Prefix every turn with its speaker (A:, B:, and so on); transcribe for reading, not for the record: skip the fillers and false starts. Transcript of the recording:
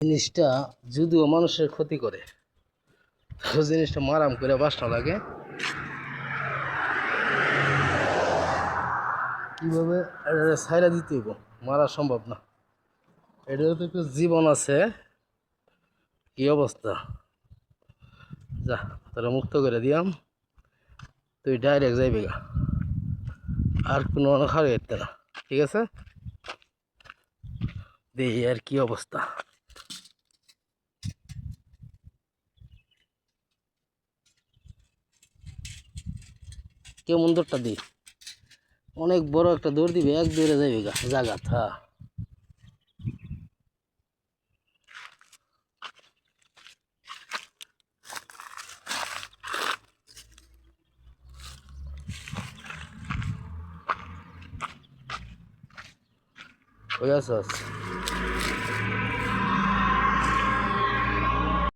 A: জিনিসটা যদিও মানুষের ক্ষতি করে, তো জিনিসটা মারাম করে বাসটা লাগে। কীভাবে এটা ছাইরা দিতে হইব, মারা সম্ভব না। এটারও তো একটু জীবন আছে। কি অবস্থা, যা তারা মুক্ত করে দিয়াম, তুই ডাইরেক্ট যাইবি গা, আর কোনো খাওয়া যেতে না। ঠিক আছে, দেখি আর কি অবস্থা। কেমন দৌড়টা দি, অনেক বড় একটা দৌড় দিবে, এক দৌড়ে যাইবি গা জাগা থা। ওই আস